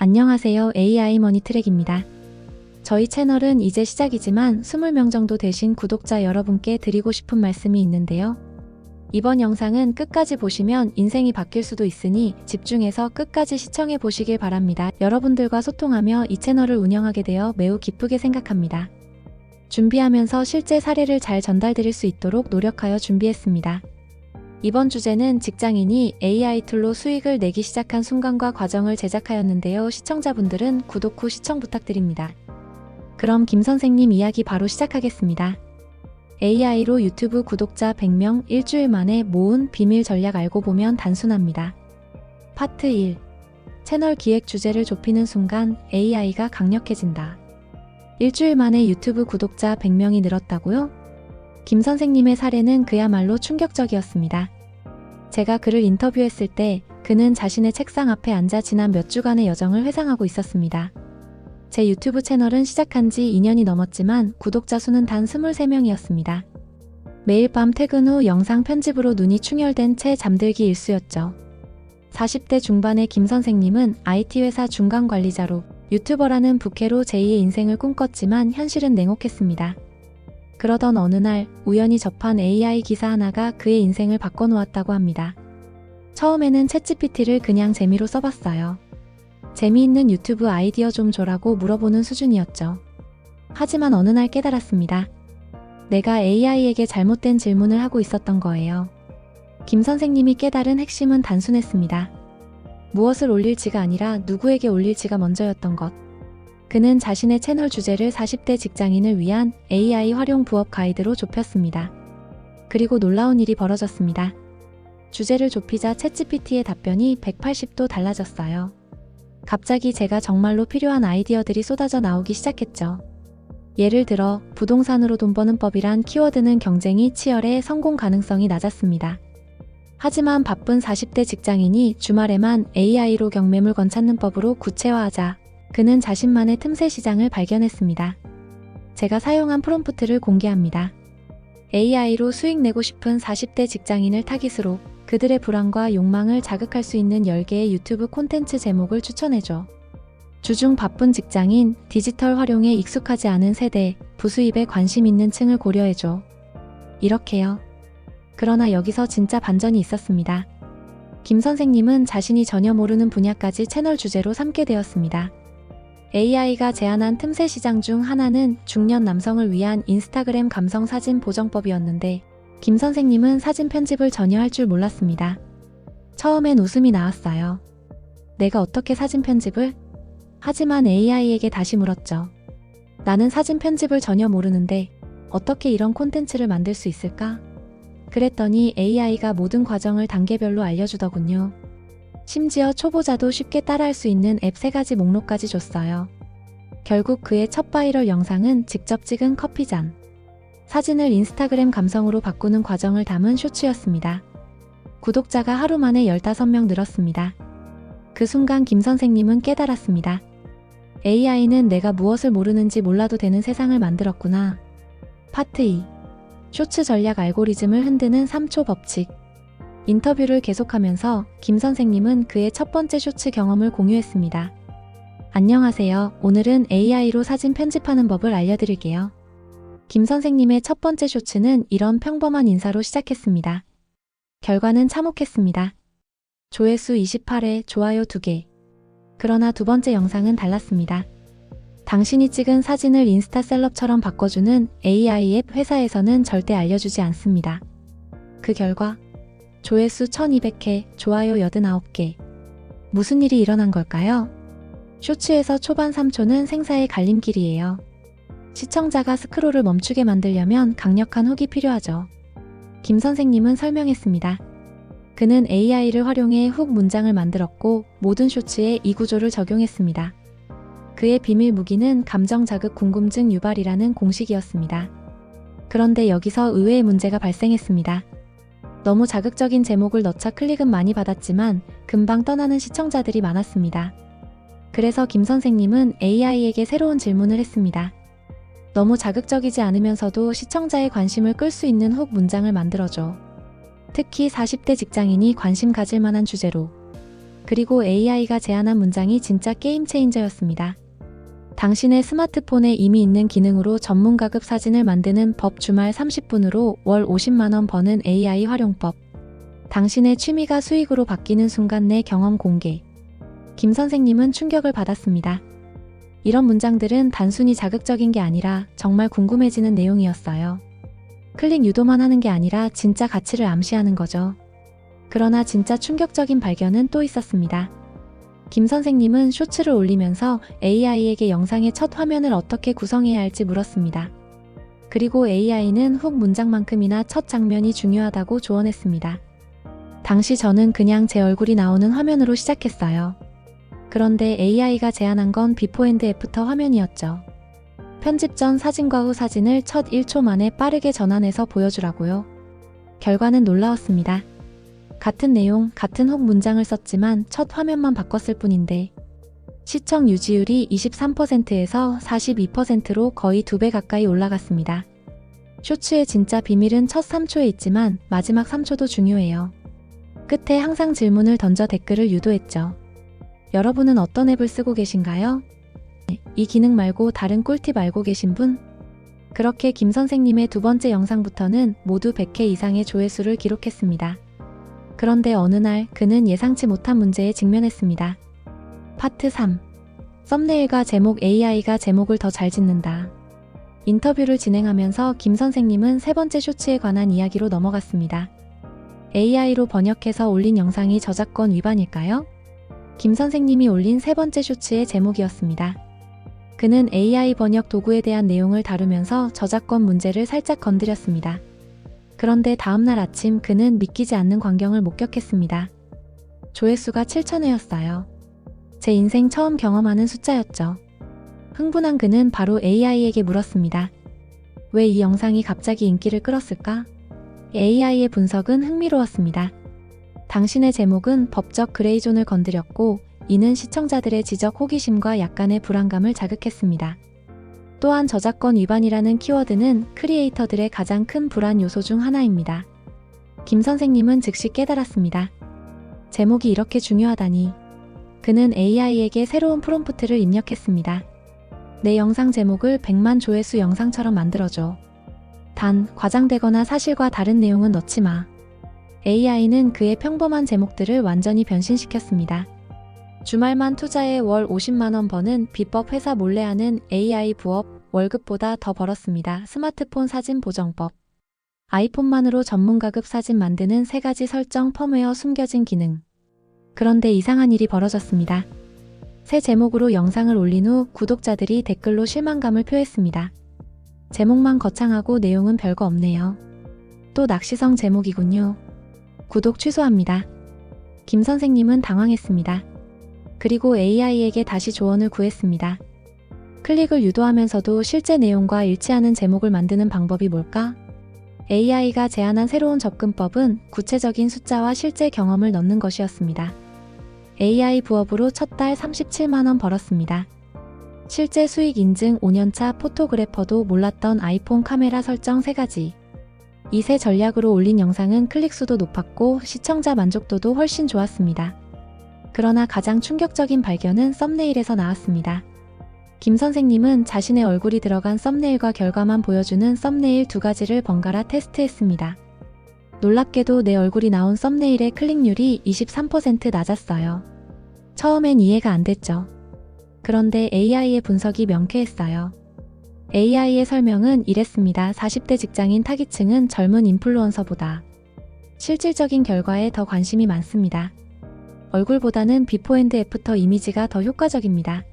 안녕하세요. AI 머니트랙입니다. 저희 채널은 이제 시작이지만 20명 정도 되신 구독자 여러분께 드리고 싶은 말씀이 있는데요. 이번 영상은 끝까지 보시면 인생이 바뀔 수도 있으니 집중해서 끝까지 시청해 보시길 바랍니다. 여러분들과 소통하며 이 채널을 운영하게 되어 매우 기쁘게 생각합니다. 준비하면서 실제 사례를 잘 전달드릴 수 있도록 노력하여 준비했습니다. 이번 주제는 직장인이 AI 툴로 수익을 내기 시작한 순간과 과정을 제작하였는데요. 시청자분들은 구독 후 시청 부탁드립니다. 그럼 김 선생님 이야기 바로 시작하겠습니다. AI로 유튜브 구독자 100명 일주일 만에 모은 비밀 전략 알고 보면 단순합니다. 파트 1. 채널 기획 주제를 좁히는 순간 AI가 강력해진다. 일주일 만에 유튜브 구독자 100명이 늘었다고요? 김 선생님의 사례는 그야말로 충격적이었습니다. 제가 그를 인터뷰했을 때 그는 자신의 책상 앞에 앉아 지난 몇 주간의 여정을 회상하고 있었습니다. 제 유튜브 채널은 시작한 지 2년이 넘었지만 구독자 수는 단 23명이었습니다. 매일 밤 퇴근 후 영상 편집으로 눈이 충혈된 채 잠들기 일쑤였죠. 40대 중반의 김 선생님은 IT 회사 중간 관리자로 유튜버라는 부캐로 제2의 인생을 꿈꿨지만 현실은 냉혹했습니다. 그러던 어느 날 우연히 접한 AI 기사 하나가 그의 인생을 바꿔놓았다고 합니다. 처음에는 챗GPT를 그냥 재미로 써봤어요. 재미있는 유튜브 아이디어 좀 줘라고 물어보는 수준이었죠. 하지만 어느 날 깨달았습니다. 내가 AI에게 잘못된 질문을 하고 있었던 거예요. 김 선생님이 깨달은 핵심은 단순했습니다. 무엇을 올릴지가 아니라 누구에게 올릴지가 먼저였던 것. 그는 자신의 채널 주제를 40대 직장인을 위한 AI 활용 부업 가이드로 좁혔습니다. 그리고 놀라운 일이 벌어졌습니다. 주제를 좁히자 챗GPT의 답변이 180도 달라졌어요. 갑자기 제가 정말로 필요한 아이디어들이 쏟아져 나오기 시작했죠. 예를 들어 부동산으로 돈 버는 법이란 키워드는 경쟁이 치열해 성공 가능성이 낮았습니다. 하지만 바쁜 40대 직장인이 주말에만 AI로 경매물건 찾는 법으로 구체화하자 그는 자신만의 틈새 시장을 발견했습니다. 제가 사용한 프롬프트를 공개합니다. AI로 수익 내고 싶은 40대 직장인을 타깃으로 그들의 불안과 욕망을 자극할 수 있는 10개의 유튜브 콘텐츠 제목을 추천해줘. 주중 바쁜 직장인, 디지털 활용에 익숙하지 않은 세대, 부수입에 관심 있는 층을 고려해줘. 이렇게요. 그러나 여기서 진짜 반전이 있었습니다. 김 선생님은 자신이 전혀 모르는 분야까지 채널 주제로 삼게 되었습니다. AI가 제안한 틈새 시장 중 하나는 중년 남성을 위한 인스타그램 감성 사진 보정법이었는데 김 선생님은 사진 편집을 전혀 할 줄 몰랐습니다. 처음엔 웃음이 나왔어요. 내가 어떻게 사진 편집을? 하지만 AI에게 다시 물었죠. 나는 사진 편집을 전혀 모르는데 어떻게 이런 콘텐츠를 만들 수 있을까? 그랬더니 AI가 모든 과정을 단계별로 알려주더군요. 심지어 초보자도 쉽게 따라할 수 있는 앱 3가지 목록까지 줬어요. 결국 그의 첫 바이럴 영상은 직접 찍은 커피잔. 사진을 인스타그램 감성으로 바꾸는 과정을 담은 쇼츠였습니다. 구독자가 하루 만에 15명 늘었습니다. 그 순간 김 선생님은 깨달았습니다. AI는 내가 무엇을 모르는지 몰라도 되는 세상을 만들었구나. 파트 2. 쇼츠 전략 알고리즘을 흔드는 3초 법칙. 인터뷰를 계속하면서 김 선생님은 그의 첫 번째 쇼츠 경험을 공유했습니다. 안녕하세요. 오늘은 AI로 사진 편집하는 법을 알려드릴게요. 김 선생님의 첫 번째 쇼츠는 이런 평범한 인사로 시작했습니다. 결과는 참혹했습니다. 조회수 28회, 좋아요 2개. 그러나 두 번째 영상은 달랐습니다. 당신이 찍은 사진을 인스타 셀럽처럼 바꿔주는 AI 앱 회사에서는 절대 알려주지 않습니다. 그 결과 조회수 1200회, 좋아요 89개. 무슨 일이 일어난 걸까요? 쇼츠에서 초반 3초는 생사의 갈림길이에요. 시청자가 스크롤을 멈추게 만들려면 강력한 훅이 필요하죠. 김 선생님은 설명했습니다. 그는 AI를 활용해 훅 문장을 만들었고 모든 쇼츠에 이 구조를 적용했습니다. 그의 비밀 무기는 감정 자극 궁금증 유발이라는 공식이었습니다. 그런데 여기서 의외의 문제가 발생했습니다. 너무 자극적인 제목을 넣자 클릭은 많이 받았지만 금방 떠나는 시청자들이 많았습니다. 그래서 김 선생님은 AI에게 새로운 질문을 했습니다. 너무 자극적이지 않으면서도 시청자의 관심을 끌 수 있는 훅 문장을 만들어줘. 특히 40대 직장인이 관심 가질 만한 주제로. 그리고 AI가 제안한 문장이 진짜 게임 체인저였습니다. 당신의 스마트폰에 이미 있는 기능으로 전문가급 사진을 만드는 법 주말 30분으로 월 50만원 버는 AI 활용법. 당신의 취미가 수익으로 바뀌는 순간 내 경험 공개. 김 선생님은 충격을 받았습니다. 이런 문장들은 단순히 자극적인 게 아니라 정말 궁금해지는 내용이었어요. 클릭 유도만 하는 게 아니라 진짜 가치를 암시하는 거죠. 그러나 진짜 충격적인 발견은 또 있었습니다. 김 선생님은 쇼츠를 올리면서 AI에게 영상의 첫 화면을 어떻게 구성해야 할지 물었습니다. 그리고 AI는 훅 문장만큼이나 첫 장면이 중요하다고 조언했습니다. 당시 저는 그냥 제 얼굴이 나오는 화면으로 시작했어요. 그런데 AI가 제안한 건 비포 앤드 애프터 화면이었죠. 편집 전 사진과 후 사진을 첫 1초 만에 빠르게 전환해서 보여주라고요. 결과는 놀라웠습니다. 같은 내용, 같은 훅 문장을 썼지만 첫 화면만 바꿨을 뿐인데 시청 유지율이 23%에서 42%로 거의 2배 가까이 올라갔습니다. 쇼츠의 진짜 비밀은 첫 3초에 있지만 마지막 3초도 중요해요. 끝에 항상 질문을 던져 댓글을 유도했죠. 여러분은 어떤 앱을 쓰고 계신가요? 이 기능 말고 다른 꿀팁 알고 계신 분? 그렇게 김 선생님의 두 번째 영상부터는 모두 100회 이상의 조회수를 기록했습니다. 그런데 어느 날 그는 예상치 못한 문제에 직면했습니다. 파트 3. 썸네일과 제목 AI가 제목을 더 잘 짓는다. 인터뷰를 진행하면서 김 선생님은 세 번째 쇼츠에 관한 이야기로 넘어갔습니다. AI로 번역해서 올린 영상이 저작권 위반일까요? 김 선생님이 올린 세 번째 쇼츠의 제목이었습니다. 그는 AI 번역 도구에 대한 내용을 다루면서 저작권 문제를 살짝 건드렸습니다. 그런데 다음날 아침 그는 믿기지 않는 광경을 목격했습니다. 조회수가 7,000회였어요. 제 인생 처음 경험하는 숫자였죠. 흥분한 그는 바로 AI에게 물었습니다. 왜 이 영상이 갑자기 인기를 끌었을까? AI의 분석은 흥미로웠습니다. 당신의 제목은 법적 그레이존을 건드렸고 이는 시청자들의 지적 호기심과 약간의 불안감을 자극했습니다. 또한 저작권 위반이라는 키워드는 크리에이터들의 가장 큰 불안 요소 중 하나입니다. 김 선생님은 즉시 깨달았습니다. 제목이 이렇게 중요하다니. 그는 AI에게 새로운 프롬프트를 입력했습니다. 내 영상 제목을 100만 조회수 영상처럼 만들어줘. 단, 과장되거나 사실과 다른 내용은 넣지 마. AI는 그의 평범한 제목들을 완전히 변신시켰습니다. 주말만 투자해 월 50만원 버는 비법 회사 몰래 하는 AI 부업, 월급보다 더 벌었습니다. 스마트폰 사진 보정법. 아이폰만으로 전문가급 사진 만드는 3가지 설정 펌웨어 숨겨진 기능. 그런데 이상한 일이 벌어졌습니다. 새 제목으로 영상을 올린 후 구독자들이 댓글로 실망감을 표했습니다. 제목만 거창하고 내용은 별거 없네요. 또 낚시성 제목이군요. 구독 취소합니다. 김 선생님은 당황했습니다. 그리고 AI에게 다시 조언을 구했습니다. 클릭을 유도하면서도 실제 내용과 일치하는 제목을 만드는 방법이 뭘까? AI가 제안한 새로운 접근법은 구체적인 숫자와 실제 경험을 넣는 것이었습니다. AI 부업으로 첫 달 37만원 벌었습니다. 실제 수익 인증 5년차 포토그래퍼도 몰랐던 아이폰 카메라 설정 3가지. 이 세 전략으로 올린 영상은 클릭수도 높았고 시청자 만족도도 훨씬 좋았습니다. 그러나 가장 충격적인 발견은 썸네일에서 나왔습니다. 김 선생님은 자신의 얼굴이 들어간 썸네일과 결과만 보여주는 썸네일 2가지를 번갈아 테스트했습니다. 놀랍게도 내 얼굴이 나온 썸네일의 클릭률이 23% 낮았어요. 처음엔 이해가 안 됐죠. 그런데 AI의 분석이 명쾌했어요. AI의 설명은 이랬습니다. 40대 직장인 타깃층은 젊은 인플루언서보다 실질적인 결과에 더 관심이 많습니다. 얼굴보다는 비포 앤드 애프터 이미지가 더 효과적입니다.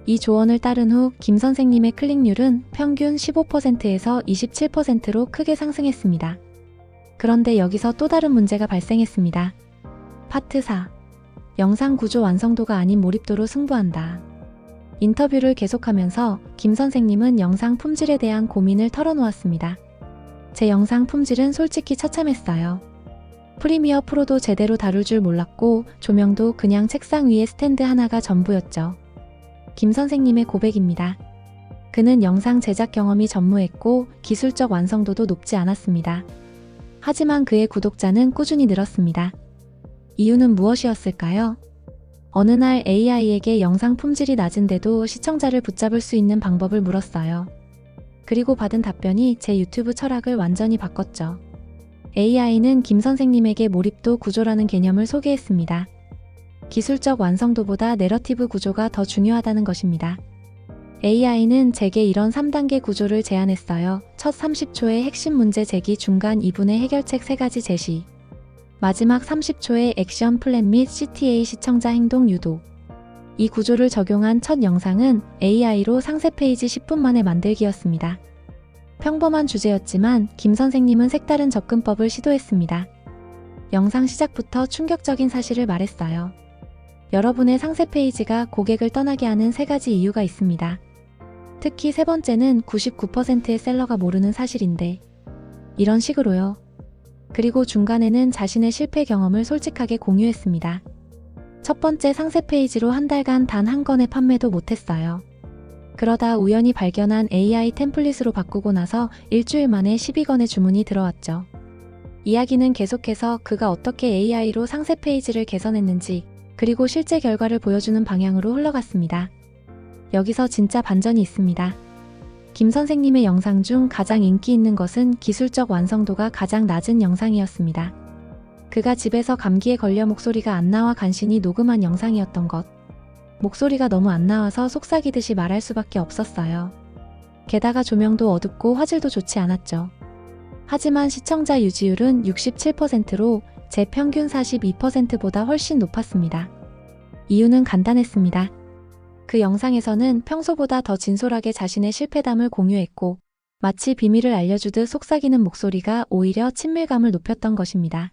이 조언을 따른 후 김 선생님의 클릭률은 평균 15%에서 27%로 크게 상승했습니다. 그런데 여기서 또 다른 문제가 발생했습니다. 파트 4. 영상 구조 완성도가 아닌 몰입도로 승부한다. 인터뷰를 계속하면서 김 선생님은 영상 품질에 대한 고민을 털어놓았습니다. 제 영상 품질은 솔직히 처참했어요. 프리미어 프로도 제대로 다룰 줄 몰랐고 조명도 그냥 책상 위에 스탠드 하나가 전부였죠. 김 선생님의 고백입니다. 그는 영상 제작 경험이 전무했고 기술적 완성도도 높지 않았습니다. 하지만 그의 구독자는 꾸준히 늘었습니다. 이유는 무엇이었을까요? 어느 날 AI에게 영상 품질이 낮은데도 시청자를 붙잡을 수 있는 방법을 물었어요. 그리고 받은 답변이 제 유튜브 철학을 완전히 바꿨죠. AI는 김 선생님에게 몰입도 구조라는 개념을 소개했습니다. 기술적 완성도보다 내러티브 구조가 더 중요하다는 것입니다. AI는 제게 이런 3단계 구조를 제안했어요. 첫 30초의 핵심 문제 제기, 중간 2분의 해결책 3가지 제시, 마지막 30초의 액션 플랜 및 CTA 시청자 행동 유도. 이 구조를 적용한 첫 영상은 AI로 상세 페이지 10분 만에 만들기였습니다. 평범한 주제였지만 김 선생님은 색다른 접근법을 시도했습니다. 영상 시작부터 충격적인 사실을 말했어요. 여러분의 상세 페이지가 고객을 떠나게 하는 3가지 이유가 있습니다. 특히 세 번째는 99%의 셀러가 모르는 사실인데, 이런 식으로요. 그리고 중간에는 자신의 실패 경험을 솔직하게 공유했습니다. 첫 번째 상세 페이지로 한 달간 단 한 건의 판매도 못했어요. 그러다 우연히 발견한 AI 템플릿으로 바꾸고 나서 일주일 만에 12건의 주문이 들어왔죠. 이야기는 계속해서 그가 어떻게 AI로 상세 페이지를 개선했는지, 그리고 실제 결과를 보여주는 방향으로 흘러갔습니다. 여기서 진짜 반전이 있습니다. 김 선생님의 영상 중 가장 인기 있는 것은 기술적 완성도가 가장 낮은 영상이었습니다. 그가 집에서 감기에 걸려 목소리가 안 나와 간신히 녹음한 영상이었던 것. 목소리가 너무 안 나와서 속삭이듯이 말할 수밖에 없었어요. 게다가 조명도 어둡고 화질도 좋지 않았죠. 하지만 시청자 유지율은 67%로 제 평균 42%보다 훨씬 높았습니다. 이유는 간단했습니다. 그 영상에서는 평소보다 더 진솔하게 자신의 실패담을 공유했고, 마치 비밀을 알려주듯 속삭이는 목소리가 오히려 친밀감을 높였던 것입니다.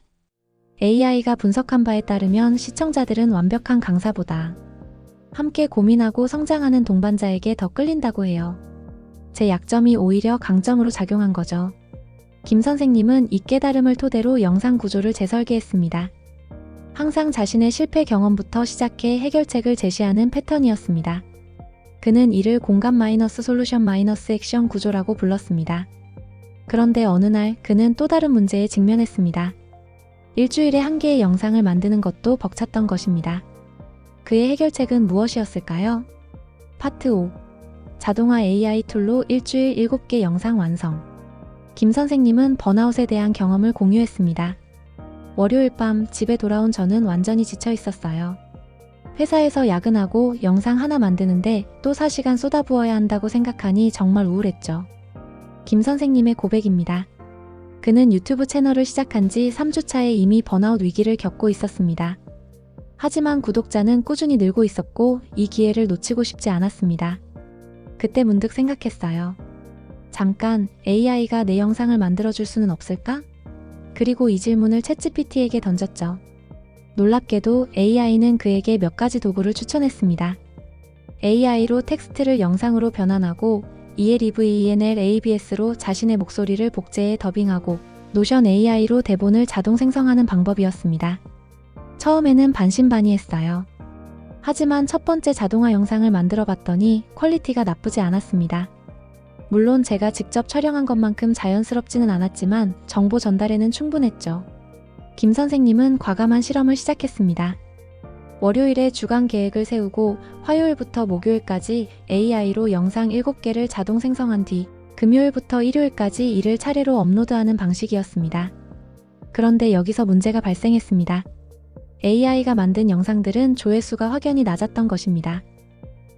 AI가 분석한 바에 따르면 시청자들은 완벽한 강사보다 함께 고민하고 성장하는 동반자에게 더 끌린다고 해요. 제 약점이 오히려 강점으로 작용한 거죠. 김 선생님은 이 깨달음을 토대로 영상 구조를 재설계했습니다. 항상 자신의 실패 경험부터 시작해 해결책을 제시하는 패턴이었습니다. 그는 이를 공감 마이너스 솔루션 마이너스 액션 구조라고 불렀습니다. 그런데 어느 날 그는 또 다른 문제에 직면했습니다. 일주일에 한 개의 영상을 만드는 것도 벅찼던 것입니다. 그의 해결책은 무엇이었을까요? 파트 5. 자동화 AI 툴로 일주일 7개 영상 완성. 김 선생님은 번아웃에 대한 경험을 공유했습니다. 월요일 밤 집에 돌아온 저는 완전히 지쳐 있었어요. 회사에서 야근하고 영상 하나 만드는데 또 4시간 쏟아부어야 한다고 생각하니 정말 우울했죠. 김 선생님의 고백입니다. 그는 유튜브 채널을 시작한 지 3주차에 이미 번아웃 위기를 겪고 있었습니다. 하지만 구독자는 꾸준히 늘고 있었고 이 기회를 놓치고 싶지 않았습니다. 그때 문득 생각했어요. 잠깐, AI가 내 영상을 만들어줄 수는 없을까? 그리고 이 질문을 챗GPT에게 던졌죠. 놀랍게도 AI는 그에게 몇 가지 도구를 추천했습니다. AI로 텍스트를 영상으로 변환하고 ELEVENL ABS로 자신의 목소리를 복제해 더빙하고 노션 AI로 대본을 자동 생성하는 방법이었습니다. 처음에는 반신반의했어요. 하지만 첫 번째 자동화 영상을 만들어 봤더니 퀄리티가 나쁘지 않았습니다. 물론 제가 직접 촬영한 것만큼 자연스럽지는 않았지만 정보 전달에는 충분했죠. 김 선생님은 과감한 실험을 시작했습니다. 월요일에 주간 계획을 세우고 화요일부터 목요일까지 AI로 영상 7개를 자동 생성한 뒤 금요일부터 일요일까지 이를 차례로 업로드하는 방식이었습니다. 그런데 여기서 문제가 발생했습니다. AI가 만든 영상들은 조회수가 확연히 낮았던 것입니다.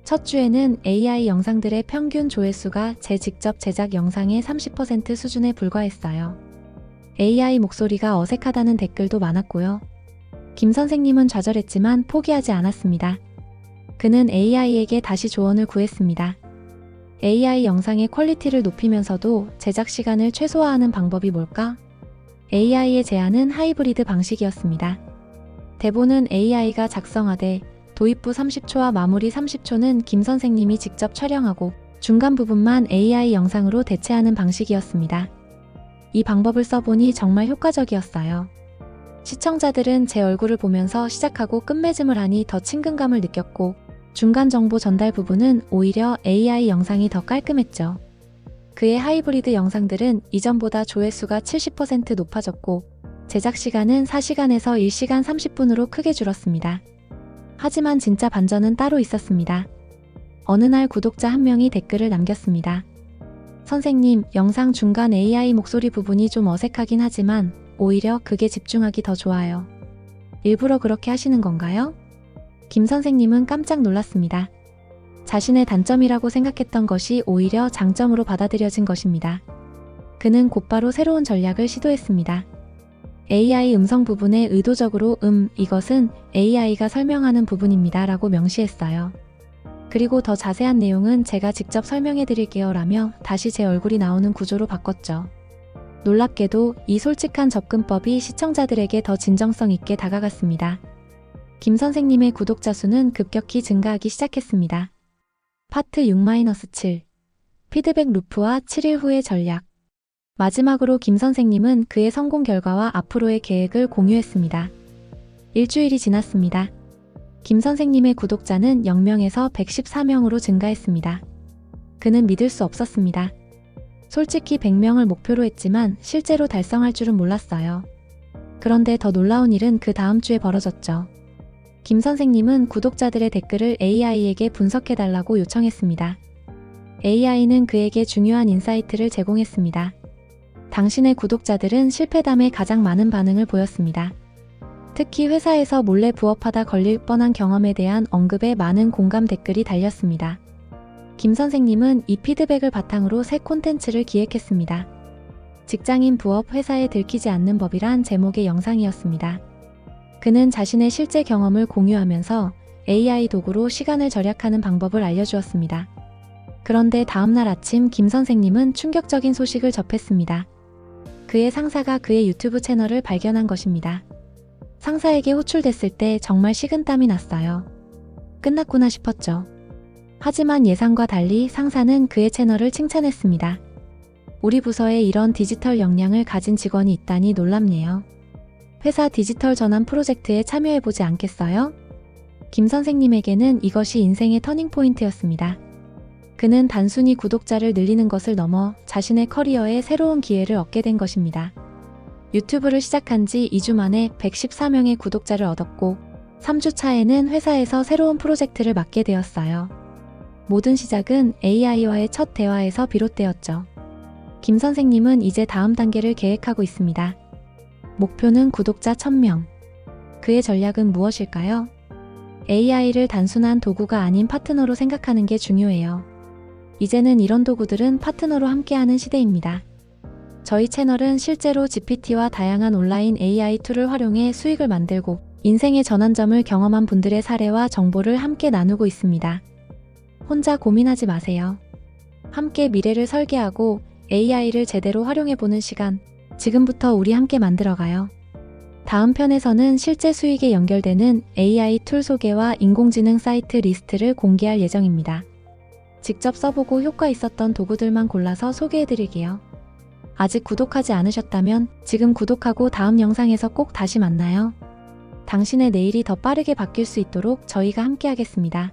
첫 주에는 AI 영상들의 평균 조회수가 제 직접 제작 영상의 30% 수준에 불과했어요. AI 목소리가 어색하다는 댓글도 많았고요. 김 선생님은 좌절했지만 포기하지 않았습니다. 그는 AI에게 다시 조언을 구했습니다. AI 영상의 퀄리티를 높이면서도 제작 시간을 최소화하는 방법이 뭘까? AI의 제안은 하이브리드 방식이었습니다. 대본은 AI가 작성하되 도입부 30초와 마무리 30초는 김 선생님이 직접 촬영하고 중간 부분만 AI 영상으로 대체하는 방식이었습니다. 이 방법을 써보니 정말 효과적이었어요. 시청자들은 제 얼굴을 보면서 시작하고 끝맺음을 하니 더 친근감을 느꼈고 중간 정보 전달 부분은 오히려 AI 영상이 더 깔끔했죠. 그의 하이브리드 영상들은 이전보다 조회수가 70% 높아졌고 제작 시간은 4시간에서 1시간 30분으로 크게 줄었습니다. 하지만 진짜 반전은 따로 있었습니다. 어느 날 구독자 한 명이 댓글을 남겼습니다. 선생님, 영상 중간 AI 목소리 부분이 좀 어색하긴 하지만 오히려 그게 집중하기 더 좋아요. 일부러 그렇게 하시는 건가요? 김 선생님은 깜짝 놀랐습니다. 자신의 단점이라고 생각했던 것이 오히려 장점으로 받아들여진 것입니다. 그는 곧바로 새로운 전략을 시도했습니다. AI 음성 부분에 의도적으로 이것은 AI가 설명하는 부분입니다 라고 명시했어요. 그리고 더 자세한 내용은 제가 직접 설명해 드릴게요 라며 다시 제 얼굴이 나오는 구조로 바꿨죠. 놀랍게도 이 솔직한 접근법이 시청자들에게 더 진정성 있게 다가갔습니다. 김 선생님의 구독자 수는 급격히 증가하기 시작했습니다. 파트 6-7 피드백 루프와 7일 후의 전략. 마지막으로 김 선생님은 그의 성공 결과와 앞으로의 계획을 공유했습니다. 일주일이 지났습니다. 김 선생님의 구독자는 0명에서 114명으로 증가했습니다. 그는 믿을 수 없었습니다. 솔직히 100명을 목표로 했지만 실제로 달성할 줄은 몰랐어요. 그런데 더 놀라운 일은 그 다음 주에 벌어졌죠. 김 선생님은 구독자들의 댓글을 AI에게 분석해달라고 요청했습니다. AI는 그에게 중요한 인사이트를 제공했습니다. 당신의 구독자들은 실패담에 가장 많은 반응을 보였습니다. 특히 회사에서 몰래 부업하다 걸릴 뻔한 경험에 대한 언급에 많은 공감 댓글이 달렸습니다. 김 선생님은 이 피드백을 바탕으로 새 콘텐츠를 기획했습니다. 직장인 부업 회사에 들키지 않는 법이란 제목의 영상이었습니다. 그는 자신의 실제 경험을 공유하면서 AI 도구로 시간을 절약하는 방법을 알려주었습니다. 그런데 다음날 아침 김 선생님은 충격적인 소식을 접했습니다. 그의 상사가 그의 유튜브 채널을 발견한 것입니다. 상사에게 호출됐을 때 정말 식은땀이 났어요. 끝났구나 싶었죠. 하지만 예상과 달리 상사는 그의 채널을 칭찬했습니다. 우리 부서에 이런 디지털 역량을 가진 직원이 있다니 놀랍네요. 회사 디지털 전환 프로젝트에 참여해보지 않겠어요? 김 선생님에게는 이것이 인생의 터닝포인트였습니다. 그는 단순히 구독자를 늘리는 것을 넘어 자신의 커리어에 새로운 기회를 얻게 된 것입니다. 유튜브를 시작한 지 2주 만에 114명의 구독자를 얻었고 3주 차에는 회사에서 새로운 프로젝트를 맡게 되었어요. 모든 시작은 AI와의 첫 대화에서 비롯되었죠. 김 선생님은 이제 다음 단계를 계획하고 있습니다. 목표는 구독자 1000명. 그의 전략은 무엇일까요? AI를 단순한 도구가 아닌 파트너로 생각하는 게 중요해요. 이제는 이런 도구들은 파트너로 함께하는 시대입니다. 저희 채널은 실제로 GPT와 다양한 온라인 AI 툴을 활용해 수익을 만들고 인생의 전환점을 경험한 분들의 사례와 정보를 함께 나누고 있습니다. 혼자 고민하지 마세요. 함께 미래를 설계하고 AI를 제대로 활용해보는 시간, 지금부터 우리 함께 만들어가요. 다음 편에서는 실제 수익에 연결되는 AI 툴 소개와 인공지능 사이트 리스트를 공개할 예정입니다. 직접 써보고 효과 있었던 도구들만 골라서 소개해드릴게요. 아직 구독하지 않으셨다면 지금 구독하고 다음 영상에서 꼭 다시 만나요. 당신의 내일이 더 빠르게 바뀔 수 있도록 저희가 함께하겠습니다.